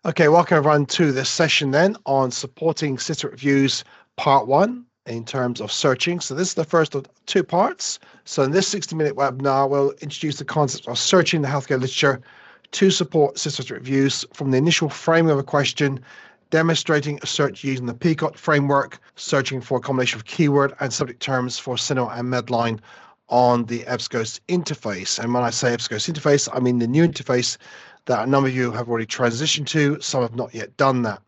Okay, welcome everyone to this session then on supporting system reviews part 1 in terms of searching. So this is the first of 2 parts. So in this 60-minute webinar, we'll introduce the concept of searching the healthcare literature to support system reviews from the initial framing of a question, demonstrating a search using the PICO framework, searching for a combination of keyword and subject terms for CINAHL and MEDLINE on the EBSCOhost interface. And when I say EBSCOhost interface, I mean the new interface that a number of you have already transitioned to. Some have not yet done that.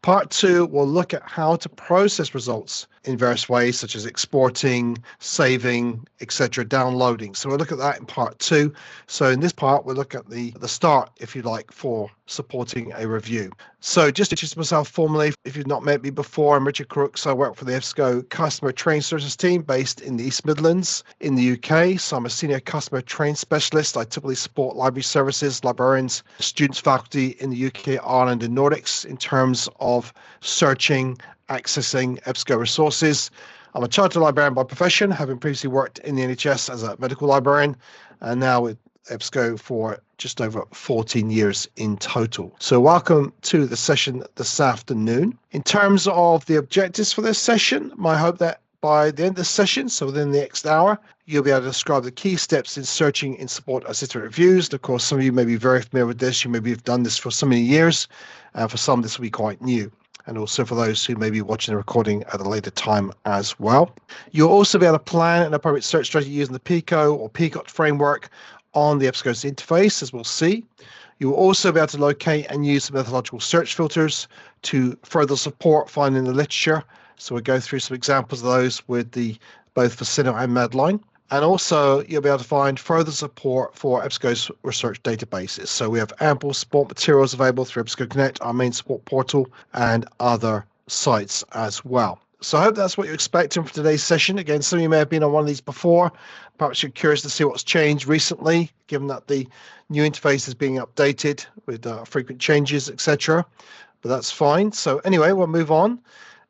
Part 2 will look at how to process results in various ways, such as exporting, saving, etc., downloading. So we'll look at that in part 2. So in this part, we'll look at the start, if you like, for supporting a review. So just to introduce myself formally, if you've not met me before, I'm Richard Crooks. I work for the EBSCO Customer Training Services team based in the East Midlands in the UK. So I'm a senior customer training specialist. I typically support library services, librarians, students, faculty in the UK, Ireland and Nordics in terms of searching, accessing EBSCO resources. I'm a chartered librarian by profession, having previously worked in the NHS as a medical librarian and now with EBSCO for just over 14 years in total. So welcome to the session this afternoon. In terms of the objectives for this session, my hope that by the end of the session, so within the next hour, you'll be able to describe the key steps in searching in support of system reviews. Of course, some of you may be very familiar with this. You maybe have done this for so many years. For some, this will be quite new. And also for those who may be watching the recording at a later time as well. You'll also be able to plan an appropriate search strategy using the PICO or PICO framework on the EBSCOhost interface, as we'll see. You will also be able to locate and use the methodological search filters to further support finding the literature. So we'll go through some examples of those with both for CINAHL and MEDLINE. And also you'll be able to find further support for EBSCO's research databases. So we have ample support materials available through EBSCO Connect, our main support portal, and other sites as well. So I hope that's what you're expecting for today's session. Again, some of you may have been on one of these before. Perhaps you're curious to see what's changed recently, given that the new interface is being updated with frequent changes, etc. But that's fine. So anyway, we'll move on.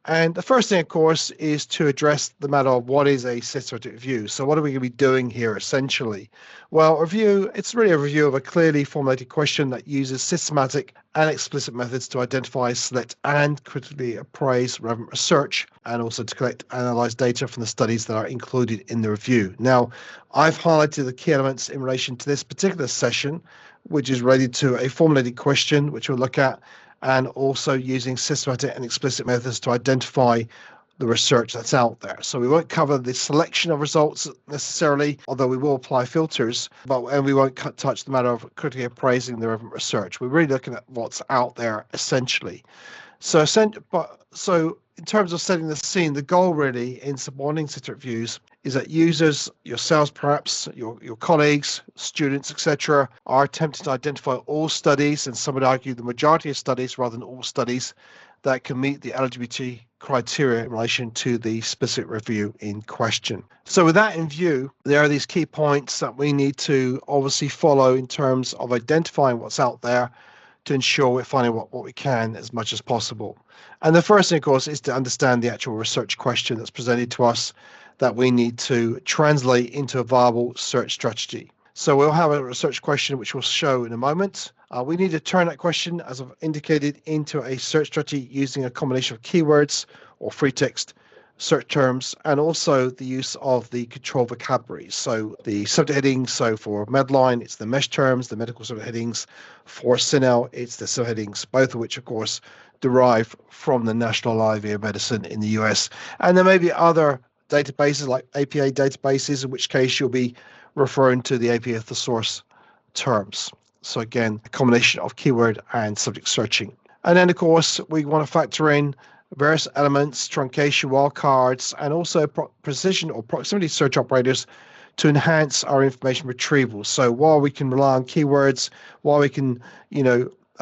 And the first thing, of course, is to address the matter of what is a systematic review. So what are we going to be doing here, essentially? Well, it's really a review of a clearly formulated question that uses systematic and explicit methods to identify, select, and critically appraise relevant research, and also to collect and analyze data from the studies that are included in the review. Now, I've highlighted the key elements in relation to this particular session, which is related to a formulated question, which we'll look at, and also using systematic and explicit methods to identify the research that's out there. So we won't cover the selection of results necessarily, although we will apply filters, and we won't touch the matter of critically appraising the relevant research. We're really looking at what's out there, essentially. So in terms of setting the scene, the goal really in supporting system reviews is that users, yourselves perhaps, your colleagues, students, etc., are attempting to identify all studies, and some would argue the majority of studies rather than all studies, that can meet the eligibility criteria in relation to the specific review in question. So with that in view, there are these key points that we need to obviously follow in terms of identifying what's out there to ensure we're finding what we can as much as possible. And the first thing, of course, is to understand the actual research question that's presented to us that we need to translate into a viable search strategy. So we'll have a research question which we'll show in a moment. We need to turn that question, as I've indicated, into a search strategy using a combination of keywords or free text search terms, and also the use of the control vocabulary. So the subject headings, so for MEDLINE, it's the MESH terms, the medical subject headings. For CINAHL, it's the subheadings, both of which, of course, derive from the National Library of Medicine in the US. And there may be other databases like APA databases, in which case you'll be referring to the APA thesaurus terms. So again, a combination of keyword and subject searching. And then, of course, we want to factor in various elements, truncation, wildcards, and also precision or proximity search operators to enhance our information retrieval. So while we can rely on keywords, while we can,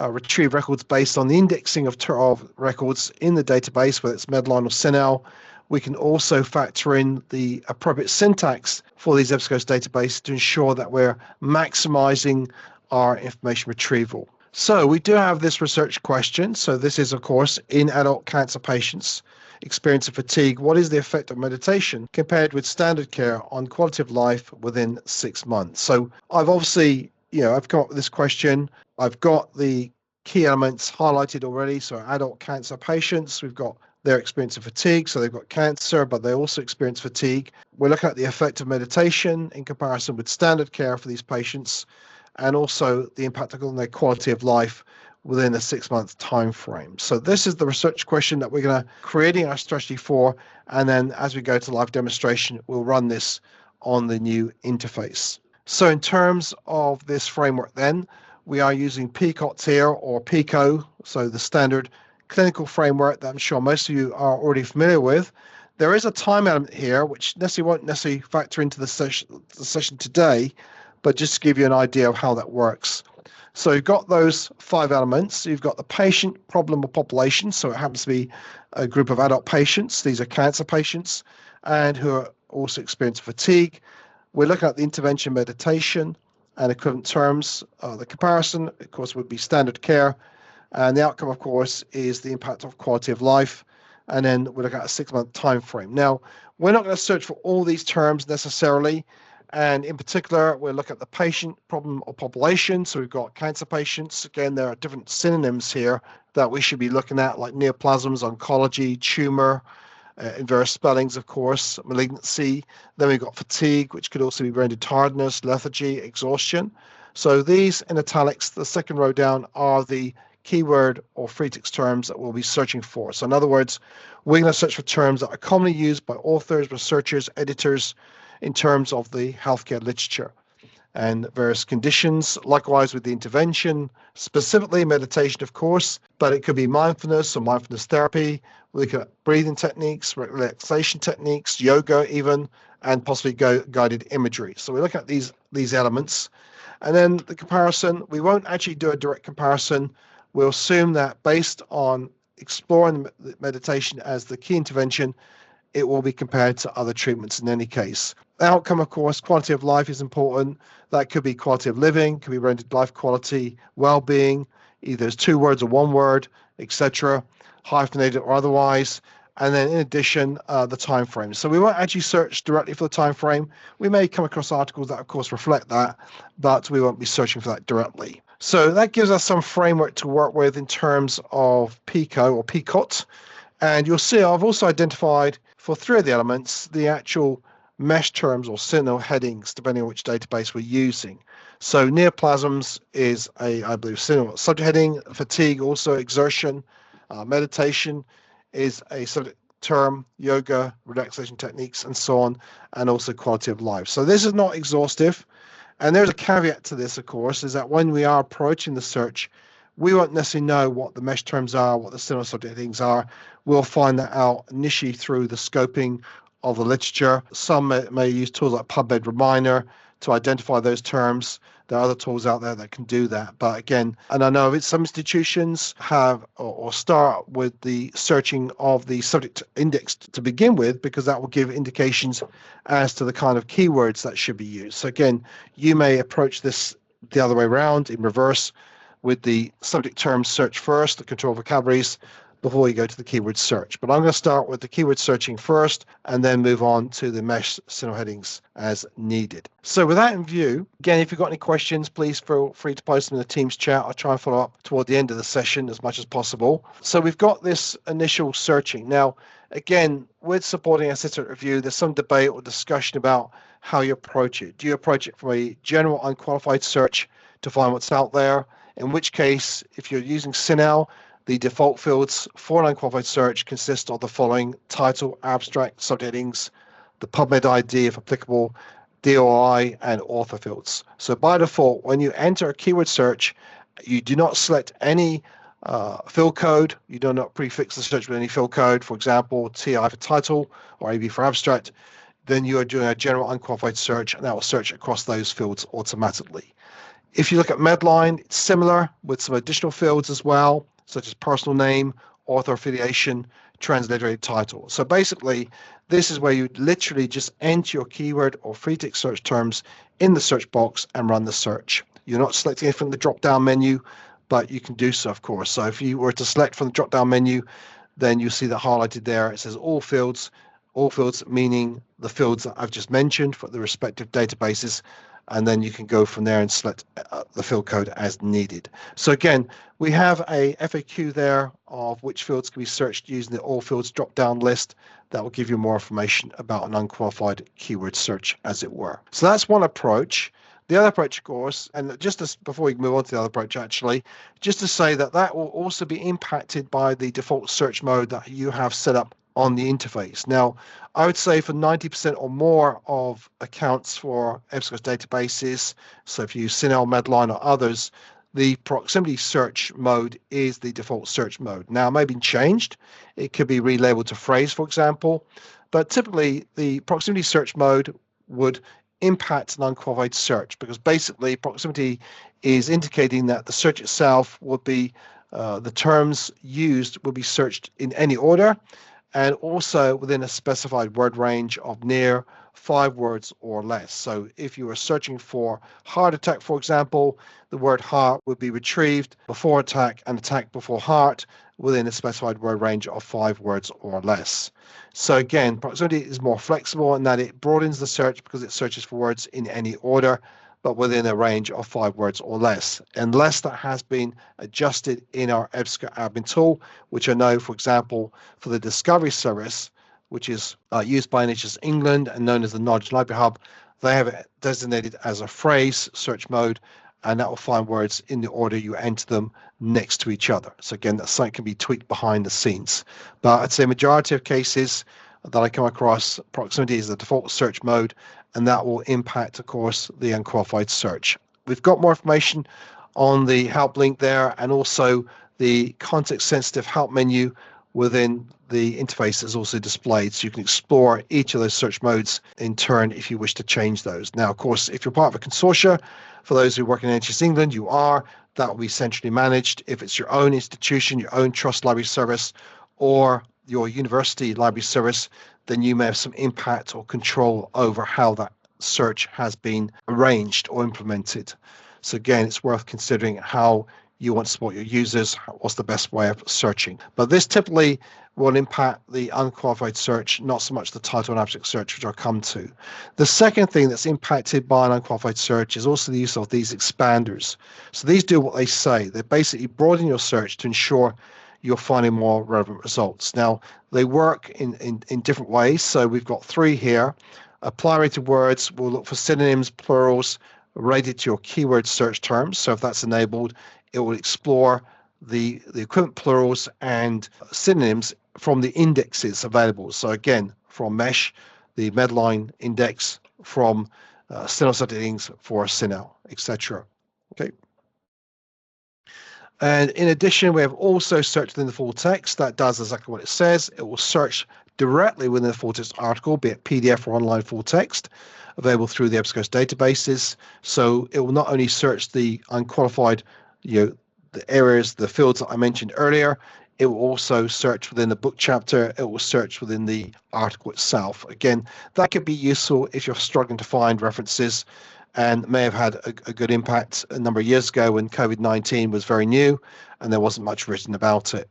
retrieve records based on the indexing of records in the database, whether it's MEDLINE or CINAHL, we can also factor in the appropriate syntax for these EBSCOhost databases to ensure that we're maximizing our information retrieval. So we do have this research question. So this is, of course, in adult cancer patients experiencing fatigue, what is the effect of meditation compared with standard care on quality of life within 6 months? So I've obviously, I've come up with this question. I've got the key elements highlighted already. So adult cancer patients, we've got their experience of fatigue. So they've got cancer, but they also experience fatigue. We're looking at the effect of meditation in comparison with standard care for these patients, and also the impact on their quality of life within a 6-month time frame. So this is the research question that we're going to creating our strategy for, and then as we go to live demonstration, we'll run this on the new interface. So in terms of this framework then, we are using PICO here, or PICO, so the standard clinical framework that I'm sure most of you are already familiar with. There is a time element here, which won't necessarily factor into the session today, but just to give you an idea of how that works. So you've got those 5 elements. You've got the patient, problem, or population. So it happens to be a group of adult patients. These are cancer patients and who are also experiencing fatigue. We're looking at the intervention, meditation, and equivalent terms. The comparison, of course, would be standard care. And the outcome, of course, is the impact of quality of life. And then we're looking at a 6-month time frame. Now, we're not going to search for all these terms necessarily. And in particular, we'll look at the patient, problem, or population. So we've got cancer patients. Again, there are different synonyms here that we should be looking at, like neoplasms, oncology, tumor, in various spellings, of course, malignancy. Then we've got fatigue, which could also be rendered tiredness, lethargy, exhaustion. So these in italics, the second row down, are the keyword or free text terms that we'll be searching for. So in other words, we're going to search for terms that are commonly used by authors, researchers, editors in terms of the healthcare literature and various conditions. Likewise with the intervention, specifically meditation, of course, but it could be mindfulness or mindfulness therapy. We look at breathing techniques, relaxation techniques, yoga even, and possibly guided imagery. So we look at these elements. And then the comparison, we won't actually do a direct comparison. We'll assume that based on exploring the meditation as the key intervention, it will be compared to other treatments in any case. The outcome, of course, quality of life is important. That could be quality of living, could be rendered life quality, well-being, either as 2 words or 1 word, etc., hyphenated or otherwise. And then in addition, the time frame. So we won't actually search directly for the time frame. We may come across articles that, of course, reflect that, but we won't be searching for that directly. So that gives us some framework to work with in terms of PICO or PICOT. And you'll see I've also identified for 3 of the elements the actual mesh terms or CINAHL headings, depending on which database we're using. So neoplasms is I believe, CINAHL subject heading, fatigue also, exertion, meditation is a subject term, yoga, relaxation techniques, and so on, and also quality of life. So this is not exhaustive. And there's a caveat to this, of course, is that when we are approaching the search, we won't necessarily know what the mesh terms are, what the CINAHL subject headings are. We'll find that out initially through the scoping of the literature. Some may use tools like PubMed Reminder to identify those terms. There are other tools out there that can do that. But again, and I know some institutions have or start with the searching of the subject index to begin with, because that will give indications as to the kind of keywords that should be used. So again, you may approach this the other way around, in reverse, with the subject term search first, the control vocabularies, before you go to the keyword search. But I'm going to start with the keyword searching first and then move on to the mesh CINAHL headings as needed. So with that in view, again, if you've got any questions, please feel free to post them in the Teams chat. I'll try and follow up toward the end of the session as much as possible. So we've got this initial searching. Now, again, with supporting a CITRAT review, there's some debate or discussion about how you approach it. Do you approach it from a general unqualified search to find what's out there? In which case, if you're using CINAHL, the default fields for an unqualified search consist of the following: title, abstract, subheadings, the PubMed ID if applicable, DOI, and author fields. So by default, when you enter a keyword search, you do not select any field code. You do not prefix the search with any field code, for example, TI for title or AB for abstract. Then you are doing a general unqualified search, and that will search across those fields automatically. If you look at MEDLINE, it's similar with some additional fields as well, such as personal name, author affiliation, transliterated title. So basically, this is where you literally just enter your keyword or free text search terms in the search box and run the search. You're not selecting it from the drop-down menu, but you can do so, of course. So if you were to select from the drop-down menu, then you see that highlighted there. It says all fields meaning the fields that I've just mentioned for the respective databases, and then you can go from there and select the field code as needed. So again, we have a FAQ there of which fields can be searched using the all fields drop down list. That will give you more information about an unqualified keyword search, as it were. So that's one approach. The other approach, of course, and before we move on to the other approach, actually, just to say that that will also be impacted by the default search mode that you have set up on the interface. Now, I would say for 90% or more of accounts for EBSCOhost databases, so if you use CINAHL, MEDLINE, or others, the proximity search mode is the default search mode. Now, it may have been changed. It could be relabeled to phrase, for example, but typically the proximity search mode would impact an unqualified search, because basically proximity is indicating that the search itself would be, the terms used will be searched in any order, and also within a specified word range of near 5 words or less. So if you were searching for heart attack, for example, the word heart would be retrieved before attack and attack before heart within a specified word range of 5 words or less. So again, proximity is more flexible in that it broadens the search because it searches for words in any order, but within a range of 5 words or less, unless that has been adjusted in our EBSCO admin tool, which I know, for example, for the Discovery Service, which is used by NHS England and known as the Knowledge Library Hub, they have it designated as a phrase search mode, and that will find words in the order you enter them next to each other. So again, that something can be tweaked behind the scenes. But I'd say majority of cases that I come across, proximity is the default search mode, and that will impact, of course, the unqualified search. We've got more information on the help link there, and also the context-sensitive help menu within the interface is also displayed, so you can explore each of those search modes in turn if you wish to change those. Now, of course, if you're part of a consortia, for those who work in NHS England, you are, that will be centrally managed. If it's your own institution, your own trust library service, or your university library service, then you may have some impact or control over how that search has been arranged or implemented. So again, it's worth considering how you want to support your users, what's the best way of searching. But this typically will impact the unqualified search, not so much the title and abstract search, which I'll come to. The second thing that's impacted by an unqualified search is also the use of these expanders. So these do what they say. They basically broaden your search to ensure you're finding more relevant results. Now, they work in different ways. So we've got 3 here. Apply rated words will look for synonyms, plurals, related to your keyword search terms. So if that's enabled, it will explore the equivalent plurals and synonyms from the indexes available. So again, from MESH, the MEDLINE index, from CINAHL subheadings for CINAHL, etc. Okay. And in addition, we have also search within the full text. That does exactly what it says. It will search directly within the full text article, be it PDF or online full text, available through the EBSCOhost databases. So it will not only search the unqualified, the areas, the fields that I mentioned earlier, it will also search within the book chapter, it will search within the article itself. Again, that could be useful if you're struggling to find references, and may have had a good impact a number of years ago when COVID-19 was very new and there wasn't much written about it.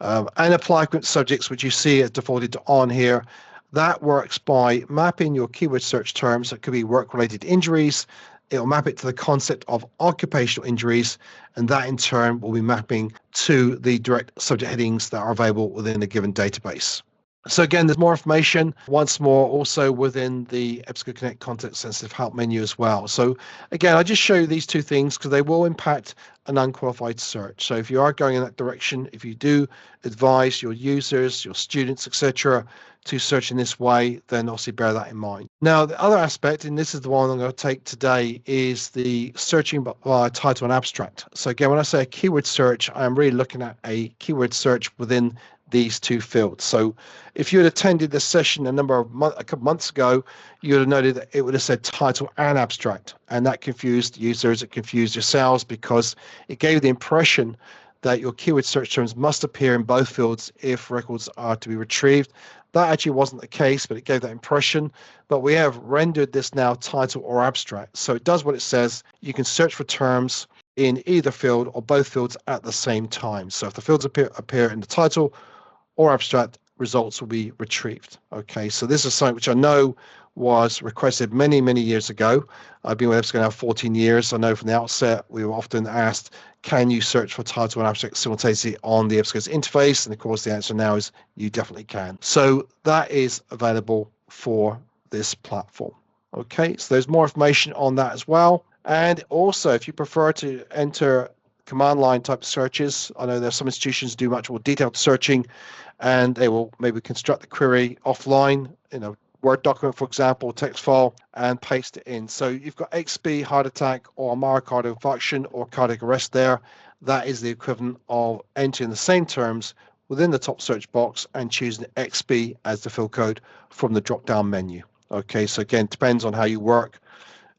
And apply equivalent subjects, which you see as defaulted to on here, that works by mapping your keyword search terms. It could be work-related injuries. It'll map it to the concept of occupational injuries, and that in turn will be mapping to the direct subject headings that are available within a given database. So again, there's more information once more also within the EBSCO Connect context sensitive help menu as well. So again, I just show you these 2 things because they will impact an unqualified search. So if you are going in that direction, if you do advise your users, your students, etc., to search in this way, then obviously bear that in mind. Now, the other aspect, and this is the one I'm going to take today, is the searching by title and abstract. So again, when I say a keyword search, I'm really looking at a keyword search within these 2 fields. So if you had attended this session a couple months ago, you would have noted that it would have said title and abstract, and that confused users, it confused yourselves, because it gave the impression that your keyword search terms must appear in both fields if records are to be retrieved. That actually wasn't the case, but it gave that impression. But we have rendered this now title or abstract. So it does what it says. You can search for terms in either field or both fields at the same time. So if the fields appear in the title or abstract, results will be retrieved. Okay, so this is something which I know was requested many, many years ago. I've been with EBSCO now 14 years. I know from the outset we were often asked, can you search for title and abstract simultaneously on the EBSCO's interface? And of course, the answer now is you definitely can. So that is available for this platform. Okay, so there's more information on that as well. And also, if you prefer to enter command line type searches, I know there's some institutions do much more detailed searching, and they will maybe construct the query offline in a Word document, for example, text file, and paste it in. So you've got XB, heart attack, or myocardial infarction, or cardiac arrest there. That is the equivalent of entering the same terms within the top search box and choosing XB as the field code from the drop-down menu. Okay, so again, depends on how you work,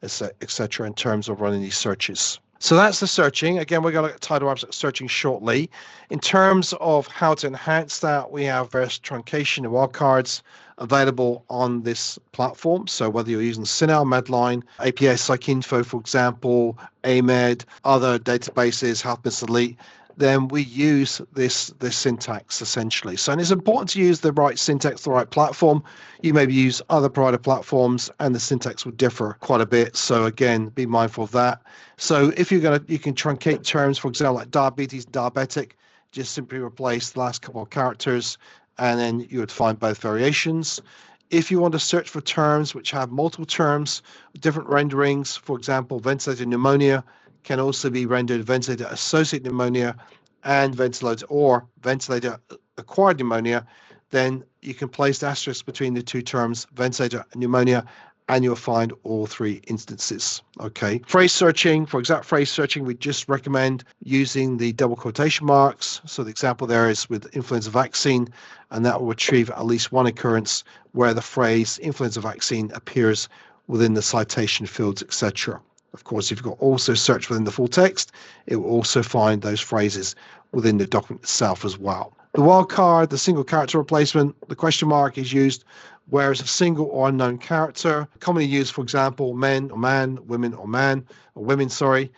etc., in terms of running these searches. So that's the searching. Again, we're going to look at title abstract searching shortly. In terms of how to enhance that, we have various truncation and wildcards available on this platform. So whether you're using CINAHL, MEDLINE, APS PsycInfo, for example, AMED, other databases, Health Elite, then we use this syntax essentially. So, and it's important to use the right syntax, the right platform. You maybe use other provider platforms and the syntax will differ quite a bit. So again, be mindful of that. So if you can truncate terms, for example, like diabetes, diabetic, just simply replace the last couple of characters and then you would find both variations. If you want to search for terms which have multiple terms, different renderings, for example, ventilator pneumonia can also be rendered ventilator associated pneumonia and ventilator acquired pneumonia, then you can place the asterisk between the two terms, ventilator pneumonia, and you'll find all three instances. Okay. Phrase searching, for exact phrase searching, we just recommend using the double quotation marks. So the example there is with influenza vaccine, and that will retrieve at least one occurrence where the phrase influenza vaccine appears within the citation fields, etc. Of course, if you've got also search within the full text, it will also find those phrases within the document itself as well. The wildcard, the single character replacement, the question mark is used where it's a single or unknown character, commonly used, for example, men or man, women or man, or women,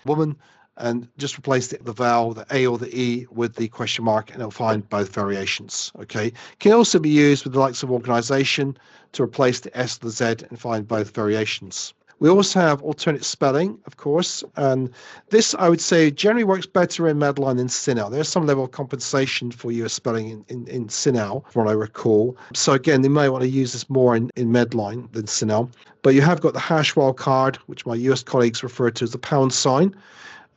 woman, and just replace the vowel, the A or the E with the question mark, and it'll find both variations. Okay, can also be used with the likes of organization to replace the S or the Z and find both variations. We also have alternate spelling, of course, and this, I would say, generally works better in MEDLINE than CINAHL. There's some level of compensation for US spelling in CINAHL, from what I recall. So again, they may want to use this more in MEDLINE than CINAHL. But you have got the hash wildcard, which my US colleagues refer to as the pound sign.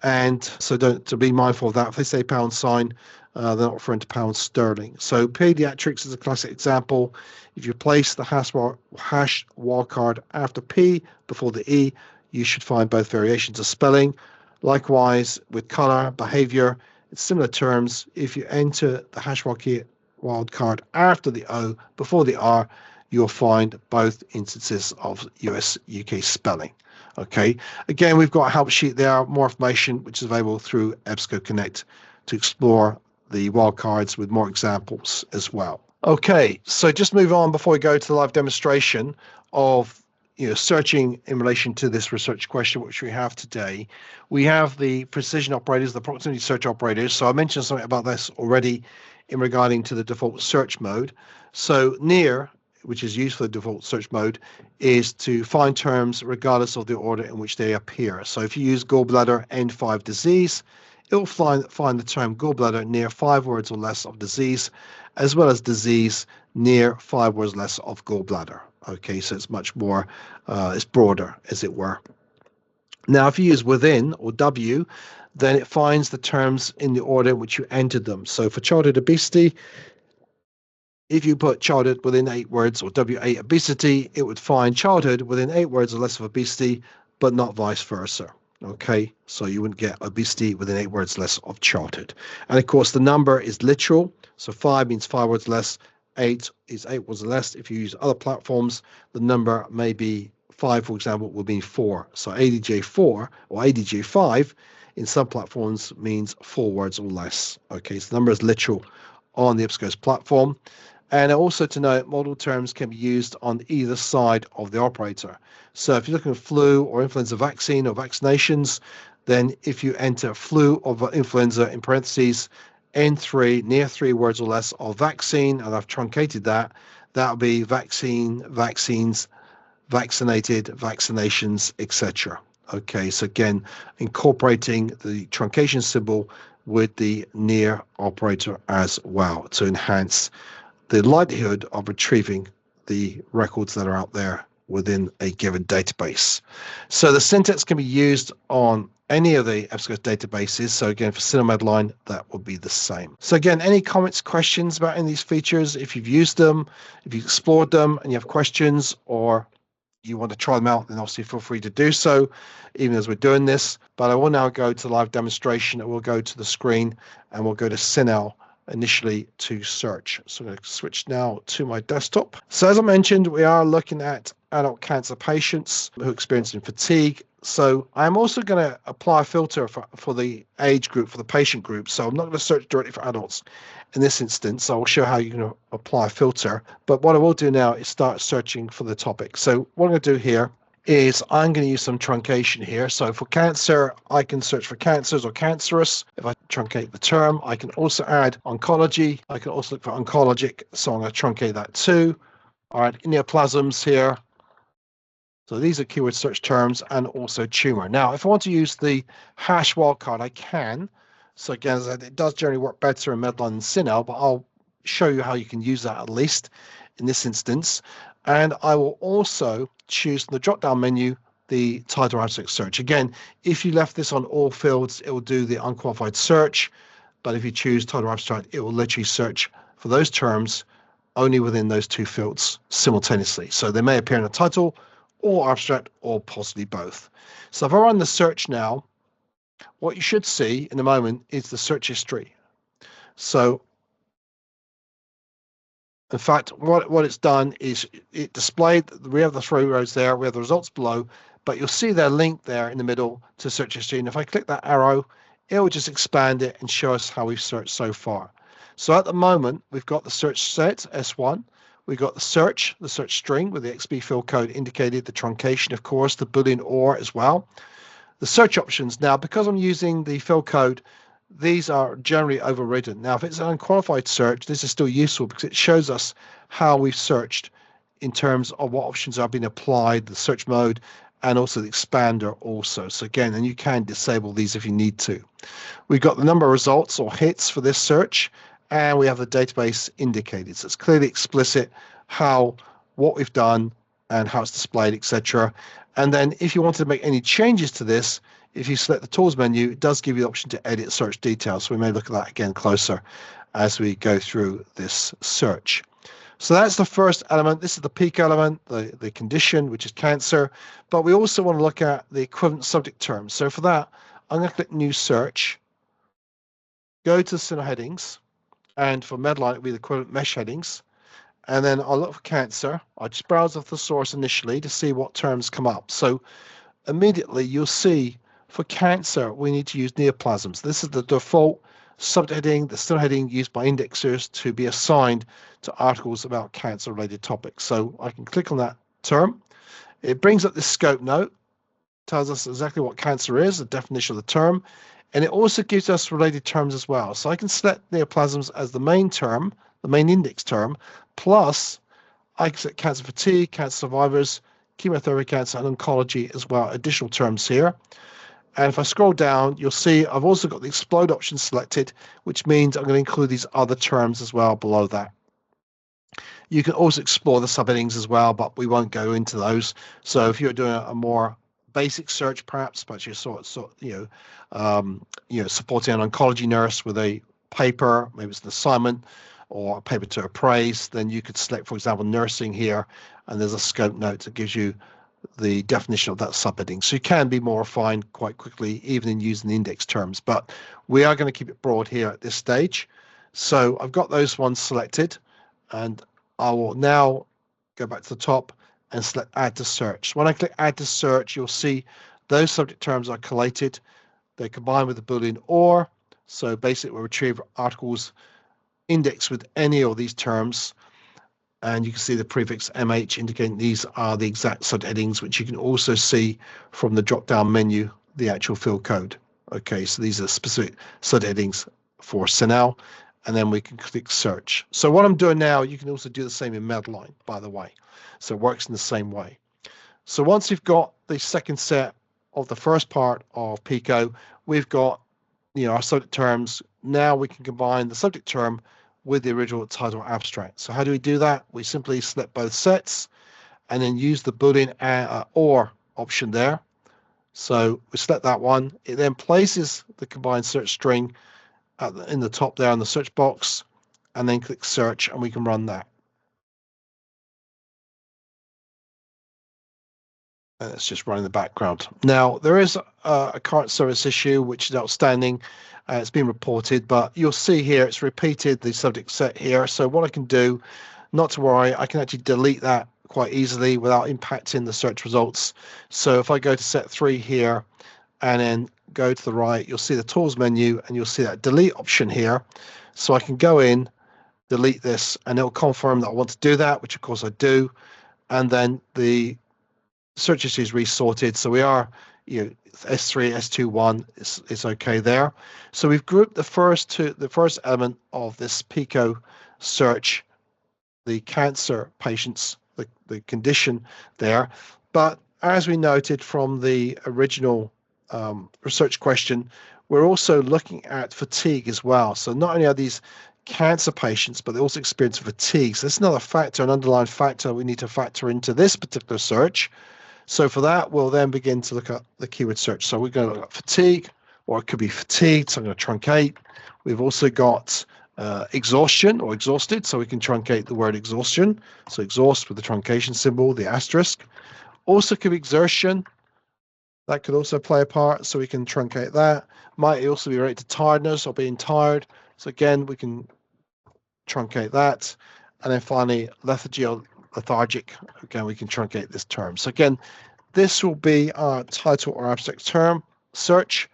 And so to be mindful of that. If they say pound sign, they're not referring to pound sterling. So pediatrics is a classic example. If you place the hash wildcard after P before the E, you should find both variations of spelling. Likewise, with color, behavior, it's similar terms. If you enter the hash wildcard after the O before the R, you'll find both instances of US-UK spelling. Okay. Again, we've got a help sheet there, more information, which is available through EBSCO Connect to explore the wildcards with more examples as well. Okay, so just move on before we go to the live demonstration of searching in relation to this research question which we have today. We have the precision operators, the proximity search operators. So I mentioned something about this already in regarding to the default search mode. So near, which is used for the default search mode, is to find terms regardless of the order in which they appear. So if you use gallbladder N5 disease, it will find the term gallbladder near 5 words or less of disease, as well as disease near 5 words less of gallbladder. Okay, so it's much more, it's broader, as it were. Now, if you use within or W, then it finds the terms in the order in which you entered them. So for childhood obesity, if you put childhood within 8 words or W8 obesity, it would find childhood within 8 words or less of obesity, but not vice versa. Okay, so you wouldn't get obesity within 8 words less of childhood. And of course, the number is literal. So 5 means 5 words less. 8 is 8 words less. If you use other platforms, the number may be 5, for example, will be 4. So ADJ4 or ADJ5 in some platforms means 4 words or less. Okay, so the number is literal on the EBSCO's platform. And also to note, model terms can be used on either side of the operator. So if you're looking at flu or influenza vaccine or vaccinations, then if you enter flu or influenza in parentheses, N3, near 3 words or less of vaccine, and I've truncated that, that'll be vaccine, vaccines, vaccinated, vaccinations, etc. Okay, so again, incorporating the truncation symbol with the near operator as well to enhance the likelihood of retrieving the records that are out there within a given database. So the syntax can be used on any of the EBSCO databases. So again, for CINAHL MEDLINE, that will be the same. So again, any comments, questions about any of these features? If you've used them, if you've explored them and you have questions, or you want to try them out, then obviously feel free to do so, even as we're doing this. But I will now go to live demonstration, and we'll go to the screen, and we'll go to CINAHL initially to search. So I'm going to switch now to my desktop. So as I mentioned, we are looking at adult cancer patients who are experiencing fatigue. So I'm also going to apply a filter for the age group, for the patient group. So I'm not going to search directly for adults in this instance. I will show how you can apply a filter. But what I will do now is start searching for the topic. So what I'm going to do here is I'm going to use some truncation here. So for cancer, I can search for cancers or cancerous. If I truncate the term, I can also add oncology. I can also look for oncologic. So I'm going to truncate that too. All right, neoplasms here. So these are keyword search terms, and also tumor. Now, if I want to use the hash wildcard, I can. So again, as I said, it does generally work better in MEDLINE than CINAHL, but I'll show you how you can use that at least in this instance. And I will also choose from the drop-down menu the title abstract search. Again, if you left this on all fields, it will do the unqualified search. But if you choose title abstract, it will literally search for those terms only within those two fields simultaneously. So they may appear in the title or abstract, or possibly both. So if I run the search now, what you should see in a moment is the search history. So in fact, what it's done is it displayed, we have the 3 rows there, we have the results below, but you'll see their link there in the middle to search history. And if I click that arrow, it will just expand it and show us how we've searched so far. So at the moment, we've got the search set, S1. We've got the search string with the XB field code indicated, the truncation, of course, the Boolean OR as well. The search options. Now, because I'm using the field code, these are generally overridden. Now, if it's an unqualified search, this is still useful because it shows us how we've searched in terms of what options are being applied, the search mode, and also the expander also. So again, and you can disable these if you need to. We've got the number of results or hits for this search, and we have the database indicated. So it's clearly explicit what we've done and how it's displayed, etc. And then if you wanted to make any changes to this, if you select the tools menu, it does give you the option to edit search details. So we may look at that again closer as we go through this search. So that's the first element. This is the PICO element, the condition, which is cancer. But we also want to look at the equivalent subject terms. So for that, I'm going to click New Search, go to CINAHL headings, and for MEDLINE, it will be the equivalent mesh headings. And then I'll look for cancer. I just browse off the source initially to see what terms come up. So immediately you'll see for cancer, we need to use neoplasms. This is the default subheading, the CINAHL heading used by indexers to be assigned to articles about cancer-related topics. So I can click on that term. It brings up this scope note, tells us exactly what cancer is, the definition of the term, and it also gives us related terms as well. So I can select neoplasms as the main term, the main index term, plus I can select cancer fatigue, cancer survivors, chemotherapy cancer, and oncology as well, additional terms here. And if I scroll down, you'll see I've also got the explode option selected, which means I'm going to include these other terms as well below that. You can also explore the subheadings as well, but we won't go into those. So if you're doing a more basic search, perhaps, but you're supporting an oncology nurse with a paper, maybe it's an assignment or a paper to appraise, then you could select, for example, nursing here, and there's a scope note that gives you the definition of that subheading. So you can be more refined quite quickly, even in using the index terms, but we are going to keep it broad here at this stage. So I've got those ones selected, and I will now go back to the top and select Add to Search. When I click Add to Search, you'll see those subject terms are collated. They combine with the Boolean OR. So basically, we'll retrieve articles indexed with any of these terms. And you can see the prefix MH indicating these are the exact subheadings, which you can also see from the drop-down menu, the actual field code. Okay, so these are specific subheadings for CINAHL, and then we can click Search. So what I'm doing now, you can also do the same in MEDLINE, by the way. So it works in the same way. So once you've got the second set of the first part of PICO, we've got our subject terms. Now we can combine the subject term with the original title abstract. So how do we do that? We simply select both sets and then use the Boolean OR option there. So we select that one. It then places the combined search string in the top there in the search box, and then click search, and we can run that. And it's just running the background. Now, there is a current service issue which is outstanding. It's been reported, but you'll see here it's repeated the subject set here. So what I can do, not to worry, I can actually delete that quite easily without impacting the search results. So if I go to set 3 here and then go to the right, you'll see the tools menu and you'll see that delete option here. So I can go in, delete this, and it'll confirm that I want to do that, which of course I do. And then the search history is resorted. So we are, S3, S2, 1 is okay there. So we've grouped the first element of this PICO search, the cancer patients, the condition there. But as we noted from the original research question, we're also looking at fatigue as well. So not only are these cancer patients, but they also experience fatigue. So that's another factor, an underlying factor we need to factor into this particular search. So for that, we'll then begin to look at the keyword search. So we're going to look at fatigue, or it could be fatigued, so I'm going to truncate. We've also got exhaustion or exhausted, so we can truncate the word exhaustion. So exhaust with the truncation symbol, the asterisk. Also could be exertion. That could also play a part, so we can truncate that. Might also be related to tiredness or being tired. So again, we can truncate that. And then finally, lethargy or lethargic. Again, we can truncate this term. So again, this will be our title or abstract term search.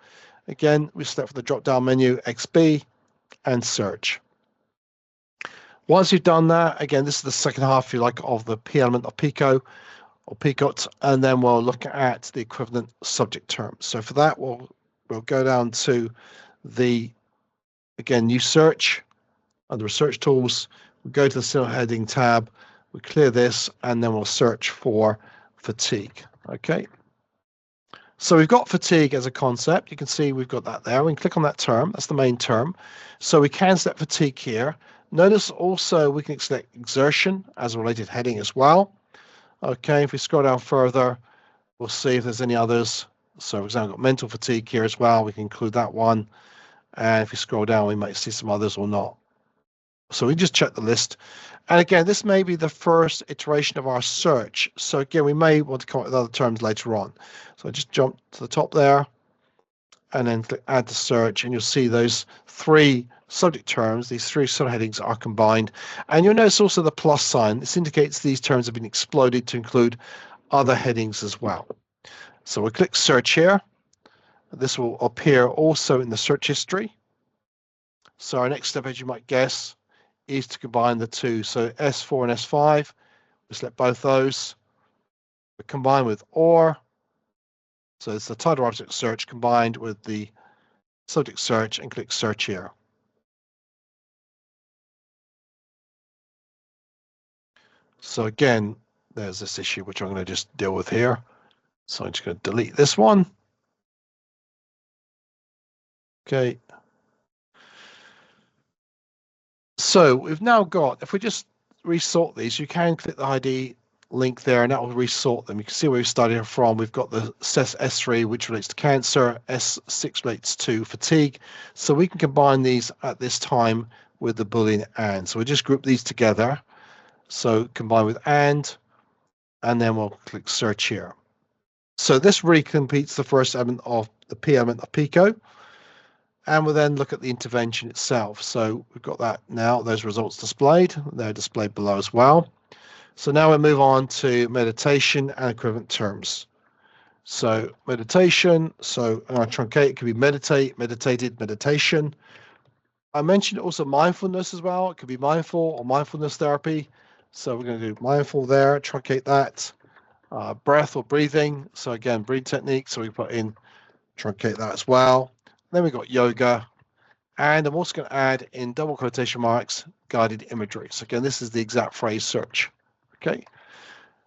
Again, we select from the drop-down menu XB and search. Once you've done that, again, this is the second half, if you like, of the P element of PICO or PICOT, and then we'll look at the equivalent subject term. So for that, we'll go down to the, again, new search under research tools. We'll go to the CINAHL heading tab, we clear this, and then we'll search for fatigue. Okay. So we've got fatigue as a concept. You can see we've got that there. We can click on that term. That's the main term. So we can select fatigue here. Notice also we can select exertion as a related heading as well. Okay, if we scroll down further, we'll see if there's any others. So for example, we've got mental fatigue here as well. We can include that one. And if we scroll down, we might see some others or not. So we just check the list. And again, this may be the first iteration of our search. So again, we may want to come up with other terms later on. So I just jump to the top there and then click add to search, and you'll see those 3 subject terms, these 3 subheadings are combined. And you'll notice also the plus sign. This indicates these terms have been exploded to include other headings as well. So we'll click search here. This will appear also in the search history. So our next step, as you might guess, is to combine the 2. So S4 and S5, we select both those. We combine with OR. So it's the title object search combined with the subject search, and click search here. So again, there's this issue which I'm going to just deal with here. So I'm just going to delete this one. Okay. So we've now got, if we just resort these, you can click the ID link there and that will resort them. You can see where we started from. We've got the S3, which relates to cancer, S6 relates to fatigue. So we can combine these at this time with the Boolean AND. So we just group these together. So combine with and then we'll click search here. So this really completes the first element of the P element of PICO. And we'll then look at the intervention itself. So we've got that now, those results displayed. They're displayed below as well. So now we'll move on to meditation and equivalent terms. So meditation, so I'm going to truncate, it could be meditate, meditated, meditation. I mentioned also mindfulness as well. It could be mindful or mindfulness therapy. So we're going to do mindful there, truncate that. Breath or breathing. So again, breathing technique. So we put in truncate that as well. Then we've got yoga, and I'm also going to add in double quotation marks, guided imagery. So again, this is the exact phrase search. Okay,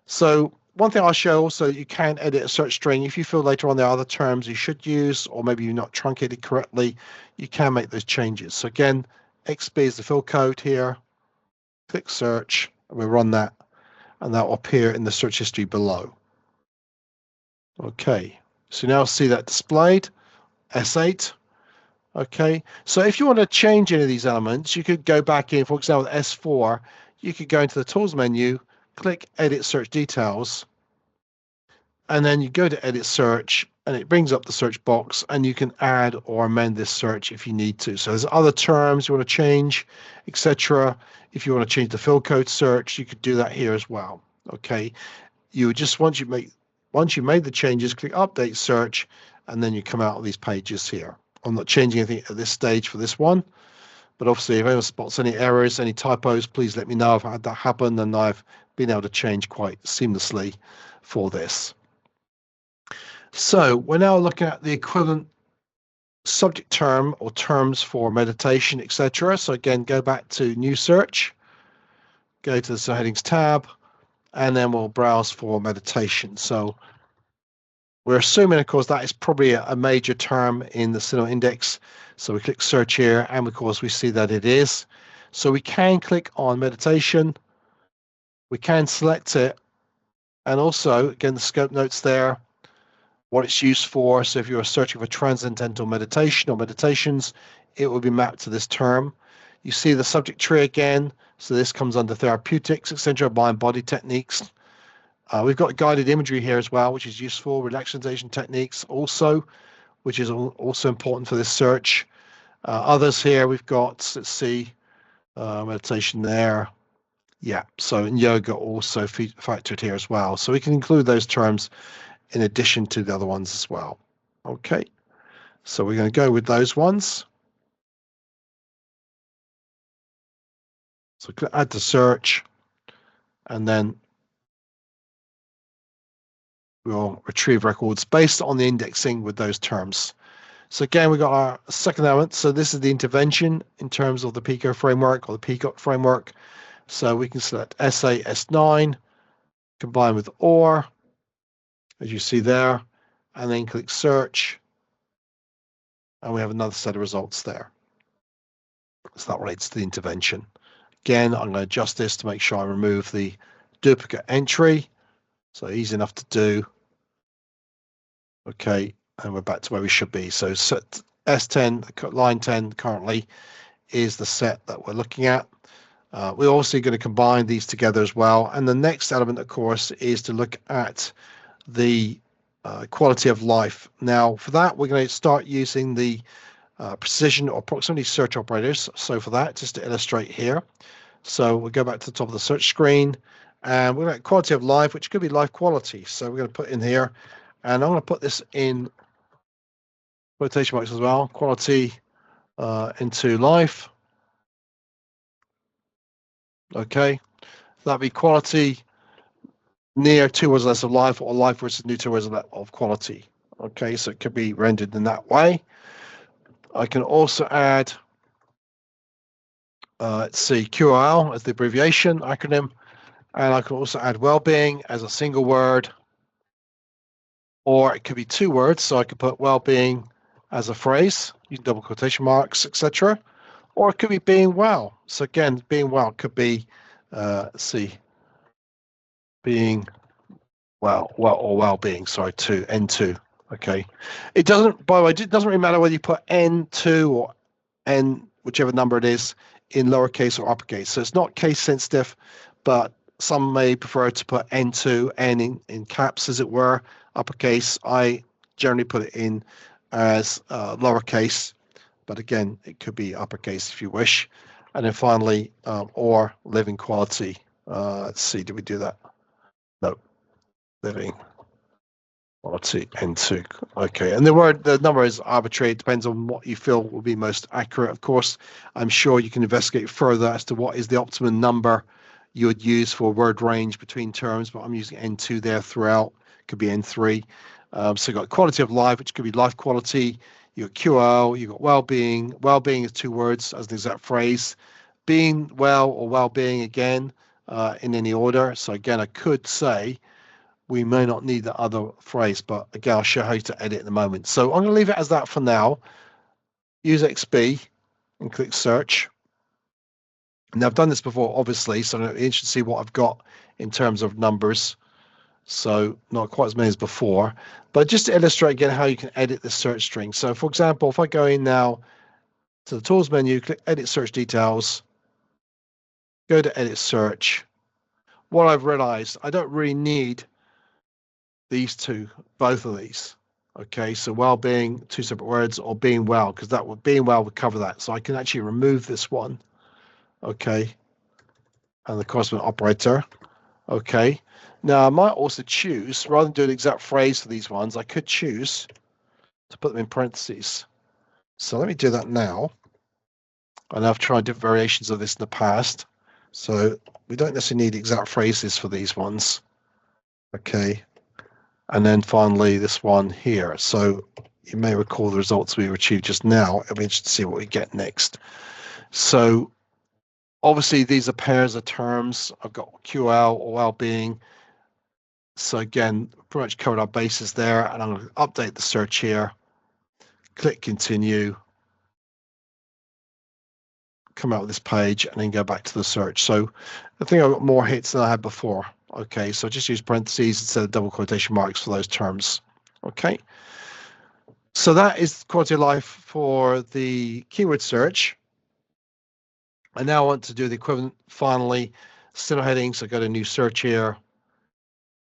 so one thing I'll show also, you can edit a search string. If you feel later on there are other terms you should use, or maybe you're not truncated correctly, you can make those changes. So again, XB is the fill code here. Click search, and we'll run that, and that will appear in the search history below. Okay, so now see that displayed, S8. Okay, so if you want to change any of these elements, you could go back in, for example, S4, you could go into the tools menu, click edit search details, and then you go to edit search, and it brings up the search box, and you can add or amend this search if you need to. So there's other terms you want to change, etc. If you want to change the fill code search, you could do that here as well. Okay, you just once you made the changes, click update search, and then you come out of these pages here. I'm not changing anything at this stage for this one, but obviously if anyone spots any errors, any typos, please let me know. I've had that happen, and I've been able to change quite seamlessly for this. So we're now looking at the equivalent subject term or terms for meditation, etc. So again, go back to new search, go to the headings tab, and then we'll browse for meditation. So we're assuming, of course, that is probably a major term in the CINAHL index. So we click search here, and of course we see that it is. So we can click on meditation, we can select it, and also, again, the scope notes there, what it's used for. So if you're searching for transcendental meditation or meditations, it will be mapped to this term. You see the subject tree again. So this comes under therapeutics, etc., mind body techniques. We've got guided imagery here as well, which is useful. Relaxation techniques also, which is also important for this search. Others here we've got, let's see, meditation there. Yeah, so in yoga also factored here as well. So we can include those terms in addition to the other ones as well. Okay, so we're going to go with those ones. So click add to search, and then we'll retrieve records based on the indexing with those terms. So again, we've got our second element. So this is the intervention in terms of the PICO framework or the PICO framework. So we can select S8, S9, combine with OR, as you see there, and then click search, and we have another set of results there. So that relates to the intervention. Again, I'm going to adjust this to make sure I remove the duplicate entry. So easy enough to do. Okay, and we're back to where we should be. So set S10, line 10 currently is the set that we're looking at. We're also going to combine these together as well. And the next element, of course, is to look at the quality of life. Now, for that, we're going to start using the precision or proximity search operators. So for that, just to illustrate here. So we'll go back to the top of the search screen, and we're going to quality of life, which could be life quality. So we're going to put in here, and I'm going to put this in quotation marks as well, quality into life. Okay, that'd be quality near 2 words less of life, or life versus new 2 words of quality. Okay, so it could be rendered in that way. I can also add, let's see, QOL as the abbreviation acronym, and I can also add well-being as a single word, or it could be 2 words. So I could put well-being as a phrase using double quotation marks, etc. Or it could be being well. So again, being well could be, let's see, being well or well-being. Sorry, N2. Okay, it doesn't. By the way, it doesn't really matter whether you put N2 or N, whichever number it is, in lowercase or uppercase. So it's not case sensitive, but some may prefer to put N2, N in caps, as it were, uppercase. I generally put it in as lowercase, but again, it could be uppercase if you wish. And then finally, or living quality. Let's see, did we do that? No, living quality N2. Okay, and the number is arbitrary. It depends on what you feel will be most accurate. Of course, I'm sure you can investigate further as to what is the optimum number you would use for a word range between terms, but I'm using N2 there throughout. Could be N3. So you've got quality of life, which could be life quality. You've got QOL, you've got well-being. Well-being is 2 words as the exact phrase. Being well or well-being again in any order. So again, I could say we may not need the other phrase, but again, I'll show how to edit in a moment. So I'm going to leave it as that for now. Use XB and click search. Now I've done this before, obviously, so I'm interested to see what I've got in terms of numbers. So not quite as many as before, but just to illustrate again how you can edit the search string. So for example, if I go in now to the tools menu, click edit search details, go to edit search. What I've realized, I don't really need these two, both of these. Okay, so well-being, two separate words, or being well, because that would being well would cover that. So I can actually remove this one. Okay, and the corresponding operator. Okay, now I might also choose, rather than do an exact phrase for these ones, I could choose to put them in parentheses. So let me do that now. And I've tried different variations of this in the past. So we don't necessarily need exact phrases for these ones. Okay. And then finally this one here. So you may recall the results we achieved just now. It'll be interesting to see what we get next. So obviously these are pairs of terms. I've got QL or well-being. So again, pretty much covered our bases there. And I'm going to update the search here. Click continue. Come out of this page and then go back to the search. So I think I've got more hits than I had before. Okay, so just use parentheses instead of double quotation marks for those terms. Okay, so that is quality of life for the keyword search. I now want to do the equivalent finally, CINAHL headings. So go to new search here,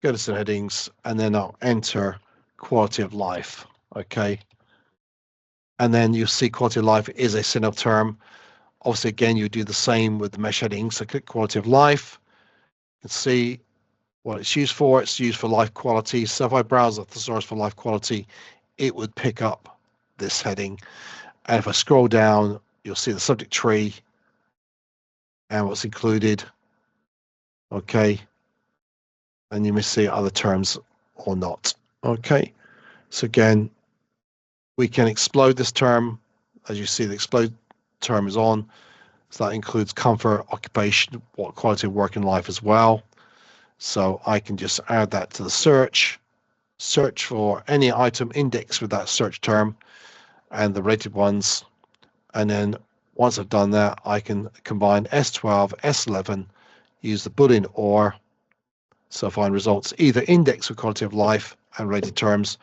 go to CINAHL headings, and then I'll enter quality of life. Okay, and then you'll see quality of life is a CINAHL term. Obviously, again, you do the same with the mesh headings. So click quality of life. You can see what it's used for. It's used for life quality. So if I browse a thesaurus for life quality, it would pick up this heading. And if I scroll down, you'll see the subject tree and what's included. Okay. And you may see other terms or not. Okay. So again, we can explode this term. As you see, the explode term is on. So that includes comfort, occupation, what quality of work in life as well. So I can just add that to the search for any item indexed with that search term and the rated ones. And then once I've done that, I can combine S12, S11, use the Boolean OR. So find results either indexed with quality of life and rated terms,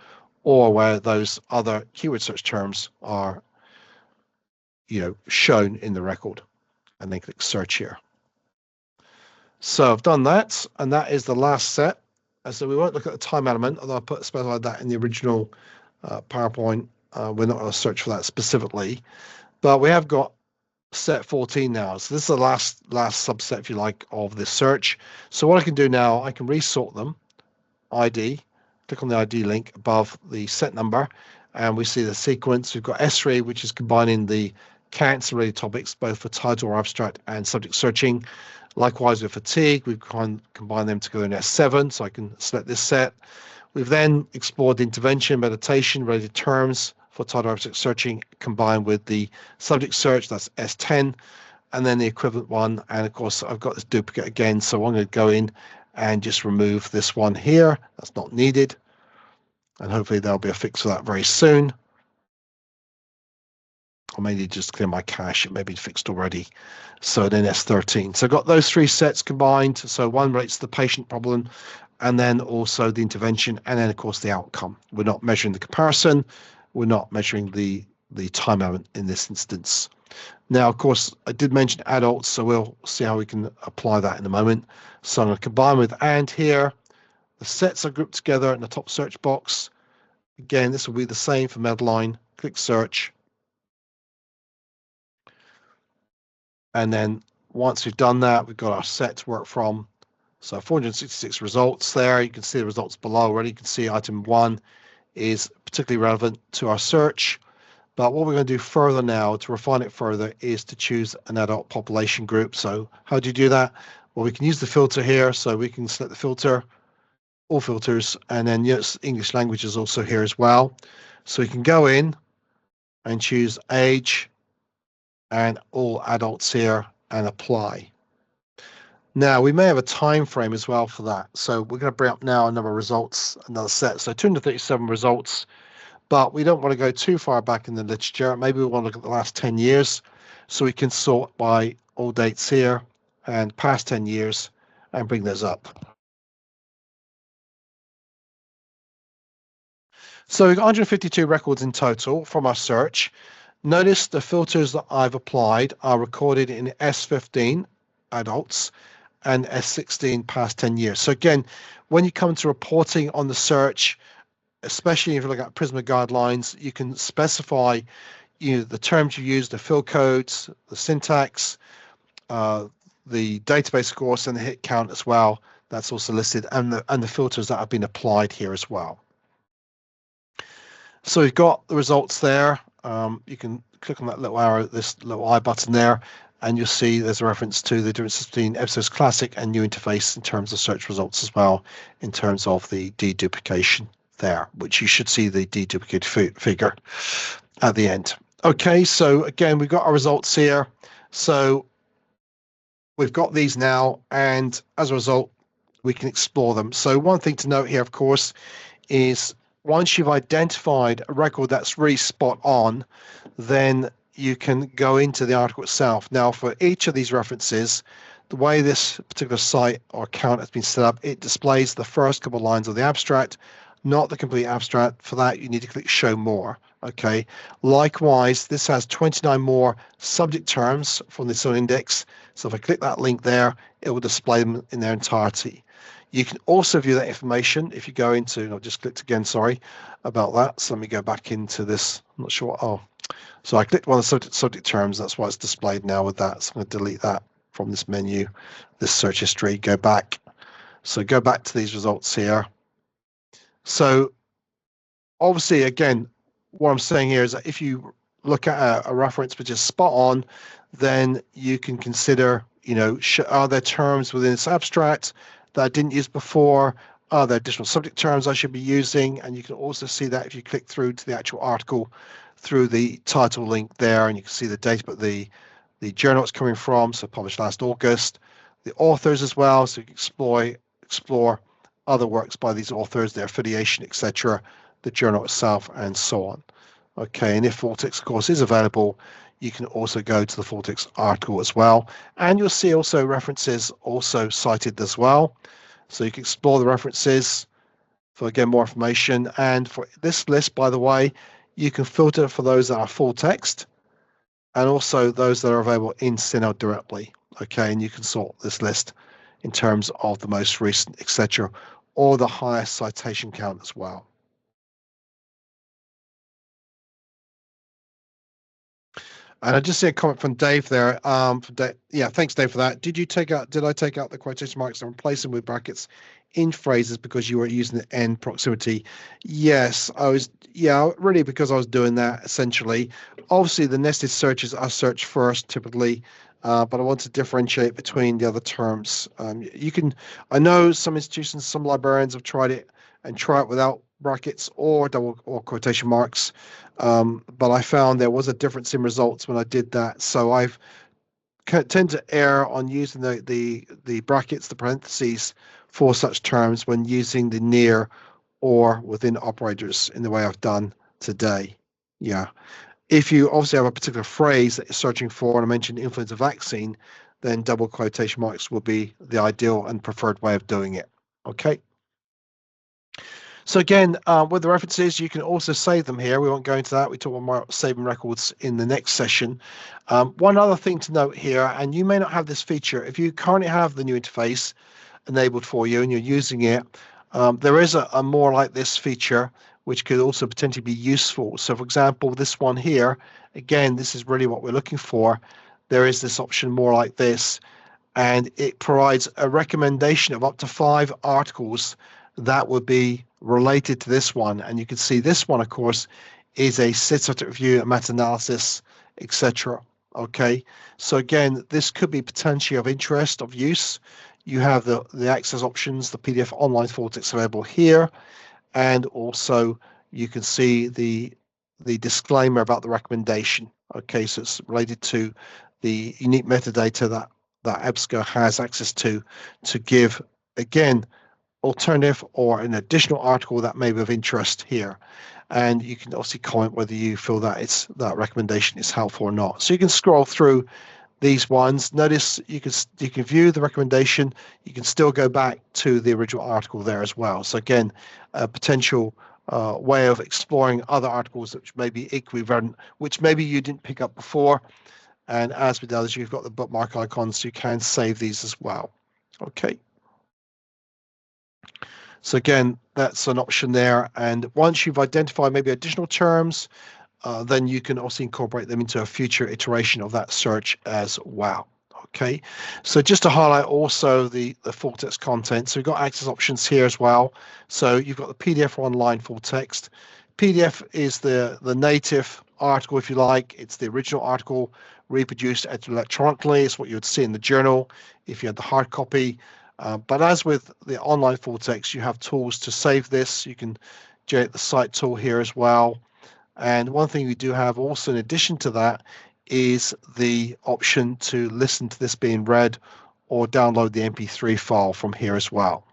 or where those other keyword search terms are, shown in the record. And then click search here. So I've done that, and that is the last set. And so we won't look at the time element, although I specified that in the original PowerPoint. We're not going to search for that specifically, but we have got set 14 now. So this is the last subset, if you like, of this search. So what I can do now, I can resort them, ID, click on the ID link above the set number, and we see the sequence. We've got S3, which is combining the counts and related topics, both for title or abstract and subject searching. Likewise with fatigue, we've combined them together in S7, so I can select this set. We've then explored intervention, meditation, related terms for title or abstract searching, combined with the subject search, that's S10, and then the equivalent one. And of course, I've got this duplicate again, so I'm going to go in and just remove this one here. That's not needed. And hopefully there'll be a fix for that very soon. Or maybe just clear my cache, it may be fixed already. So then S13. So I've got those three sets combined. So one relates to the patient problem, and then also the intervention, and then of course the outcome. We're not measuring the comparison. We're not measuring the time element in this instance. Now, of course, I did mention adults, so we'll see how we can apply that in a moment. So I'm going to combine with and here. The sets are grouped together in the top search box. Again, this will be the same for MEDLINE. Click search. And then once we've done that, we've got our set to work from. So 466 results there. You can see the results below already. You can see item 1 is particularly relevant to our search. But what we're going to do further now to refine it further is to choose an adult population group. So how do you do that? Well, we can use the filter here. So we can select the filter, all filters, and then yes, English language is also here as well. So we can go in and choose age and all adults here and apply. Now, we may have a time frame as well for that. So we're going to bring up now another results, another set. So 237 results, but we don't want to go too far back in the literature. Maybe we want to look at the last 10 years. So we can sort by all dates here and past 10 years and bring those up. So we've got 152 records in total from our search. Notice the filters that I've applied are recorded in S15 adults and S16 past 10 years. So again, when you come to reporting on the search, especially if you look at Prisma guidelines, you can specify the terms you use, the field codes, the syntax, the database, of course, and the hit count as well. That's also listed, and the filters that have been applied here as well. So we've got the results there. You can click on that little arrow, this little I button there, and you'll see there's a reference to the difference between EBSCO's classic and new interface in terms of search results as well, in terms of the deduplication there, which you should see the deduplicated figure at the end. Okay, so again, we've got our results here. So we've got these now, and as a result, we can explore them. So one thing to note here, of course, is once you've identified a record that's really spot on, then you can go into the article itself. Now, for each of these references, the way this particular site or account has been set up, it displays the first couple of lines of the abstract, not the complete abstract. For that, you need to click Show More. Okay. Likewise, this has 29 more subject terms from the SINAHL index. So if I click that link there, it will display them in their entirety. You can also view that information if you go into, I just clicked again, sorry about that. So let me go back into this. I'm not sure. Oh, so I clicked one of the subject terms. That's why it's displayed now with that. So I'm going to delete that from this menu, this search history, go back. So go back to these results here. So obviously, again, what I'm saying here is that if you look at a reference which is spot on, then you can consider, are there terms within this abstract that I didn't use before? Are there additional subject terms I should be using? And you can also see that if you click through to the actual article through the title link there, and you can see the date, but the journal it's coming from, so published last August, the authors as well, so you can explore other works by these authors, their affiliation, etc., the journal itself, and so on. Okay, and if full text, of course, is available, you can also go to the full text article as well, and you'll see also references also cited as well. So you can explore the references for, again, more information. And for this list, by the way, you can filter for those that are full text and also those that are available in CINAHL directly. Okay, and you can sort this list in terms of the most recent, etc., or the highest citation count as well. And I just see a comment from Dave there. Yeah, thanks, Dave, for that. Did I take out the quotation marks and replace them with brackets in phrases because you were using the end proximity? Yes, I was. Yeah, really, because I was doing that essentially. Obviously, the nested searches are searched first typically, but I want to differentiate between the other terms. I know some institutions, some librarians have tried it and try it without brackets or quotation marks. But I found there was a difference in results when I did that. So I've tend to err on using the brackets, the parentheses for such terms when using the near or within operators in the way I've done today. Yeah. If you obviously have a particular phrase that you're searching for, and I mentioned influenza vaccine, then double quotation marks will be the ideal and preferred way of doing it. Okay. So again, with the references, you can also save them here. We won't go into that. We talk about saving records in the next session. One other thing to note here, and you may not have this feature, if you currently have the new interface enabled for you and you're using it, there is a more like this feature, which could also potentially be useful. So for example, this one here, again, this is really what we're looking for. There is this option more like this, and it provides a recommendation of up to 5 articles that would be related to this one. And you can see this one, of course, is a systematic review, a meta-analysis, etc. Okay, so again, this could be potentially of interest, of use. You have the access options, the PDF online full text available here, and also you can see the disclaimer about the recommendation. Okay, so it's related to the unique metadata that that EBSCO has access to give, again, alternative or an additional article that may be of interest here. And you can obviously comment whether you feel that that recommendation is helpful or not. So you can scroll through these ones. Notice you can view the recommendation. You can still go back to the original article there as well. So again, a potential way of exploring other articles which may be equally relevant, which maybe you didn't pick up before. And as with the others, you've got the bookmark icons, so you can save these as well. Okay. So again, that's an option there. And once you've identified maybe additional terms, then you can also incorporate them into a future iteration of that search as well. Okay, so just to highlight also the full text content, so we've got access options here as well. So you've got the PDF or online full text. PDF is the native article, if you like. It's the original article reproduced electronically. It's what you would see in the journal if you had the hard copy. But as with the online full text, you have tools to save this. You can generate the cite tool here as well. And one thing we do have also in addition to that is the option to listen to this being read or download the MP3 file from here as well.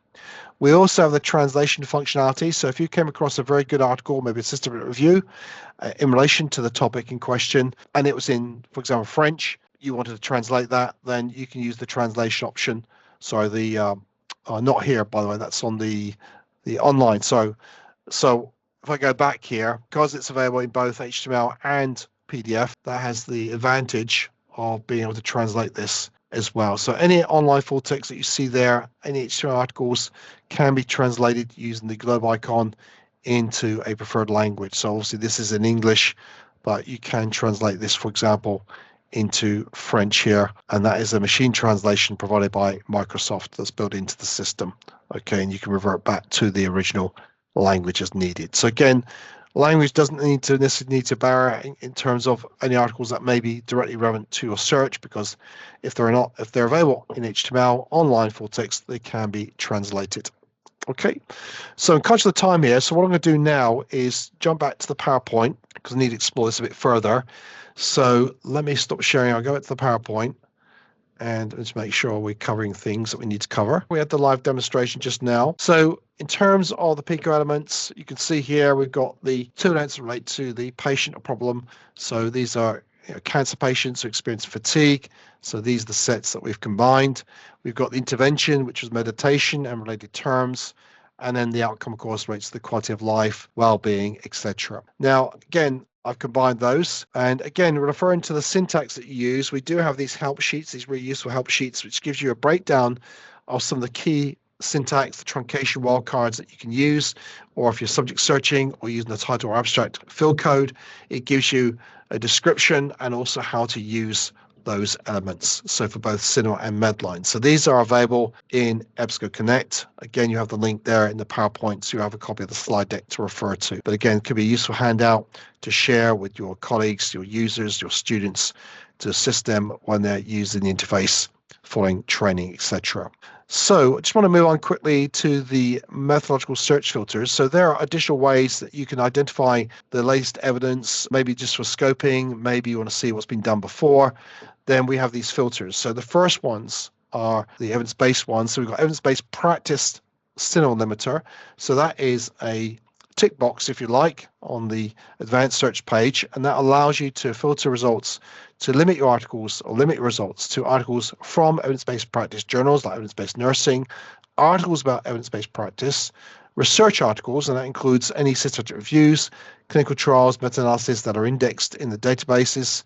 We also have the translation functionality. So if you came across a very good article, maybe a systematic review in relation to the topic in question, and it was in, for example, French, you wanted to translate that, then you can use the translation option. Sorry, the not here, by the way, that's on the online. So if I go back here, because it's available in both HTML and PDF, that has the advantage of being able to translate this as well. So any online full text that you see there, any HTML articles can be translated using the globe icon into a preferred language. So obviously this is in English, but you can translate this, for example, into French here, and that is a machine translation provided by Microsoft that's built into the system. Okay, and you can revert back to the original language as needed. So again, language doesn't necessarily need to bear in terms of any articles that may be directly relevant to your search, because if they're available in HTML online full text, they can be translated. Okay, so I'm conscious of the time here, so what I'm going to do now is jump back to the PowerPoint because I need to explore this a bit further. So let me stop sharing. I'll go back to the PowerPoint and let's make sure we're covering things that we need to cover. We had the live demonstration just now. So in terms of the PICO elements, you can see here we've got the two elements that relate to the patient or problem. So these are cancer patients who experience fatigue. So these are the sets that we've combined. We've got the intervention, which is meditation and related terms. And then the outcome, of course, relates to the quality of life, well-being, etc. Now, again, I've combined those. And again, referring to the syntax that you use, we do have these help sheets, these really useful help sheets, which gives you a breakdown of some of the key syntax, the truncation wildcards that you can use, or if you're subject searching or using the title or abstract field code, it gives you a description and also how to use those elements. So for both CINAHL and MEDLINE. So these are available in EBSCO Connect. Again, you have the link there in the PowerPoint, so you have a copy of the slide deck to refer to. But again, it could be a useful handout to share with your colleagues, your users, your students, to assist them when they're using the interface, following training, etc. So I just want to move on quickly to the methodological search filters. So there are additional ways that you can identify the latest evidence, maybe just for scoping, maybe you want to see what's been done before. Then we have these filters. So the first ones are the evidence-based ones. So we've got evidence-based practice CINAHL limiter. So that is a tick box, if you like, on the advanced search page, and that allows you to filter results to limit your articles or limit your results to articles from evidence-based practice journals like evidence-based nursing, articles about evidence-based practice, research articles, and that includes any systematic reviews, clinical trials, meta-analysis that are indexed in the databases,